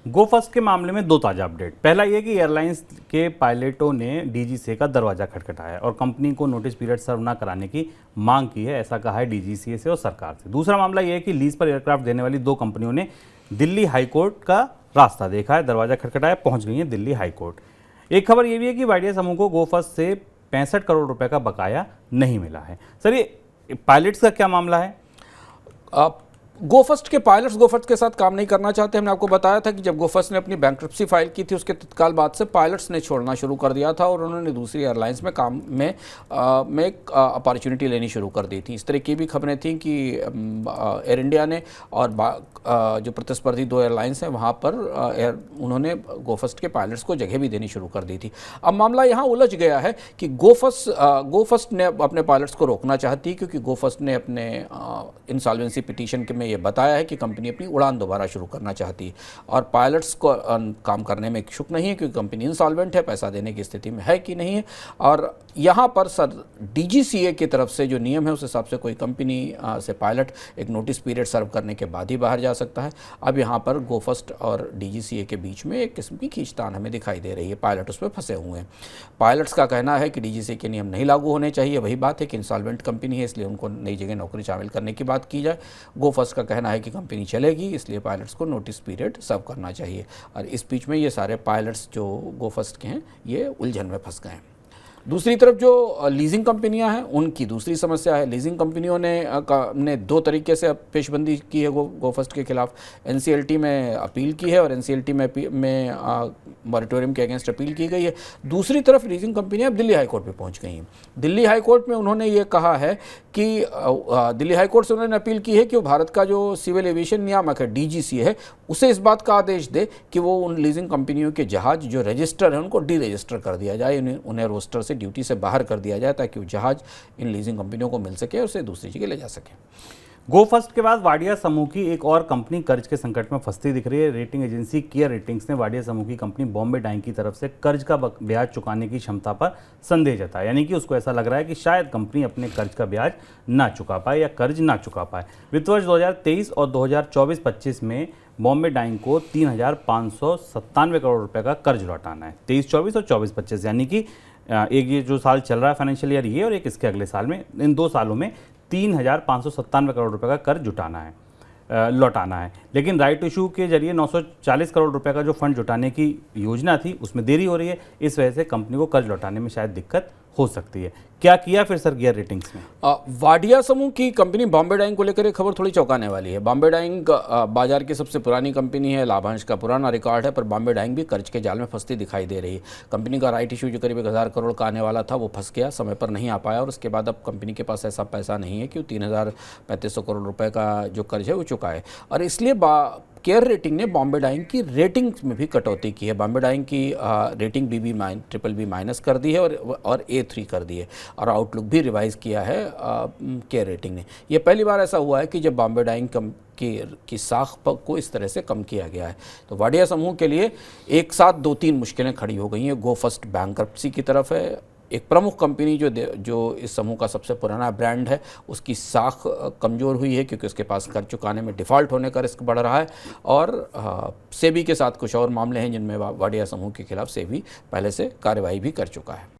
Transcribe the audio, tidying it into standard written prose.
गो first के मामले में दो ताज़ा अपडेट। पहला ये कि एयरलाइंस के पायलटों ने डीजीसीए का दरवाजा खटखटाया और कंपनी को नोटिस पीरियड सर्व न कराने की मांग की है, ऐसा कहा है डीजीसीए से और सरकार से। दूसरा मामला ये है कि लीज पर एयरक्राफ्ट देने वाली दो कंपनियों ने दिल्ली हाईकोर्ट का रास्ता देखा है, दरवाजा खटखटाया, पहुंच गई है दिल्ली हाईकोर्ट। एक खबर ये भी है कि वाडिया समूह को गो फर्स्ट से 65 करोड़ रुपए का बकाया नहीं मिला है। सर, ये पायलट्स का क्या मामला है? गोफर्स्ट के पायलट्स गोफर्स्ट के साथ काम नहीं करना चाहते। हमने आपको बताया था कि जब गोफर्स्ट ने अपनी बैंक्रप्सी फाइल की थी उसके तत्काल बाद से पायलट्स ने छोड़ना शुरू कर दिया था और उन्होंने दूसरी एयरलाइंस में काम में एक अपॉर्चुनिटी लेनी शुरू कर दी थी। इस तरह की भी खबरें थीं कि एयर इंडिया ने और जो प्रतिस्पर्धी दो एयरलाइंस हैं वहाँ पर उन्होंने गोफर्स्ट के पायलट्स को जगह भी देनी शुरू कर दी थी। अब मामला यहाँ उलझ गया है कि गोफर्स्ट ने अपने पायलट्स को रोकना चाहती, क्योंकि गोफर्स्ट ने अपने इंसॉल्वेंसी पिटीशन के में ये बताया है कि कंपनी अपनी उड़ान दोबारा शुरू करना चाहती है और पायलट्स को काम करने में इच्छुक नहीं है, क्योंकि कंपनी इंसॉल्वेंट है, पैसा देने की स्थिति में है कि नहीं है। और यहाँ पर सर डीजीसीए की तरफ से जो नियम है उस हिसाब से कोई कंपनी से पायलट एक नोटिस पीरियड सर्व करने के बाद ही बाहर जा सकता है। अब यहाँ पर गोफर्स्ट और डीजीसीए के बीच में एक किस्म की खींचतान हमें दिखाई दे रही है। पायलट उसमें फंसे हुए हैं। पायलट्स का कहना है कि डीजीसीए के नियम नहीं लागू होने चाहिए। वही बात है कि इंसॉल्वेंट कंपनी है, इसलिए उनको नई जगह नौकरी शामिल करने की बात की जाए। गोफर्स्ट का कहना है कि कंपनी चलेगी, इसलिए पायलट्स को नोटिस पीरियड सर्व करना चाहिए। और इस बीच में ये सारे पायलट्स जो गोफर्स्ट के हैं ये उलझन में फंस गए हैं। दूसरी तरफ जो लीजिंग कंपनियां हैं उनकी दूसरी समस्या है। लीजिंग कंपनियों ने दो तरीके से पेशबंदी की है गोफर्स्ट के खिलाफ। एनसीएलटी में अपील की है और एनसीएलटी में मॉरिटोरियम के अगेंस्ट अपील की गई है। दूसरी तरफ लीजिंग कंपनियां अब दिल्ली हाईकोर्ट में पहुंच गई हैं। दिल्ली हाईकोर्ट में उन्होंने ये कहा है कि दिल्ली हाईकोर्ट से उन्होंने अपील की है कि वो भारत का जो सिविल एविएशन नियामक है डीजीसीए है उसे इस बात का आदेश दे कि वो उन लीजिंग कंपनियों के जहाज जो रजिस्टर हैं उनको डी रजिस्टर कर दिया जाए, उन्हें रोस्टर से ड्यूटी से बाहर कर दिया जाए, ताकि वो जहाज इन लीजिंग कंपनियों को मिल सके और उसे दूसरी जगह ले जा सके। गो फर्स्ट के बाद वाडिया समूह की एक और कंपनी कर्ज के संकट में फंसती दिख रही है। रेटिंग एजेंसी केयर रेटिंग्स ने वाडिया समूह की कंपनी बॉम्बे डाइंग की तरफ से कर्ज का ब्याज चुकाने की क्षमता पर संदेह जताया। यानी कि उसको ऐसा लग रहा है कि शायद कंपनी अपने कर्ज का ब्याज ना चुका पाए या कर्ज ना चुका पाए। वित्त वर्ष 2023 और 2024-25 में बॉम्बे डाइंग को 3,597 करोड़ रुपए का कर्ज लौटाना है। 23-24 और 24-25 यानी कि एक ये जो साल चल रहा है फाइनेंशियल ईयर ये और एक इसके अगले साल में, इन 2 सालों में 3,597 करोड़ रुपए का कर्ज जुटाना है, लौटाना है। लेकिन राइट इशू के जरिए 940 करोड़ रुपए का जो फंड जुटाने की योजना थी उसमें देरी हो रही है। इस वजह से कंपनी को कर्ज लौटाने में शायद दिक्कत हो सकती है। क्या किया फिर सर गियर रेटिंग्स में? वाडिया समूह की कंपनी बॉम्बे डाइंग को लेकर एक खबर थोड़ी चौंकाने वाली है। बॉम्बे डाइंग बाजार की सबसे पुरानी कंपनी है, लाभांश का पुराना रिकॉर्ड है, पर बॉम्बे डाइंग भी कर्ज के जाल में फंसती दिखाई दे रही है। कंपनी का राइट इशू जो करीब 1000 करोड़ का आने वाला था वो फंस गया, समय पर नहीं आ पाया और उसके बाद अब कंपनी के पास ऐसा पैसा नहीं है कि 3,3500 करोड़ रुपए का जो कर्ज है वो चुकाए। और इसलिए केयर रेटिंग ने बॉम्बे डाइंग की रेटिंग में भी कटौती की है। बॉम्बे डाइंग की रेटिंग BB माइनस कर दी है और A3 कर दी है और आउटलुक भी रिवाइज किया है केयर रेटिंग ने। यह पहली बार ऐसा हुआ है कि जब बॉम्बे डाइंग की साख को इस तरह से कम किया गया है। तो वाडिया समूह के लिए एक साथ 2-3 मुश्किलें खड़ी हो गई हैं। गो फर्स्ट बैंक्रप्सी की तरफ है। एक प्रमुख कंपनी जो इस समूह का सबसे पुराना ब्रांड है उसकी साख कमज़ोर हुई है, क्योंकि उसके पास कर्ज चुकाने में डिफ़ॉल्ट होने का रिस्क बढ़ रहा है। और सेबी के साथ कुछ और मामले हैं जिनमें वाडिया समूह के खिलाफ सेबी पहले से कार्रवाई भी कर चुका है।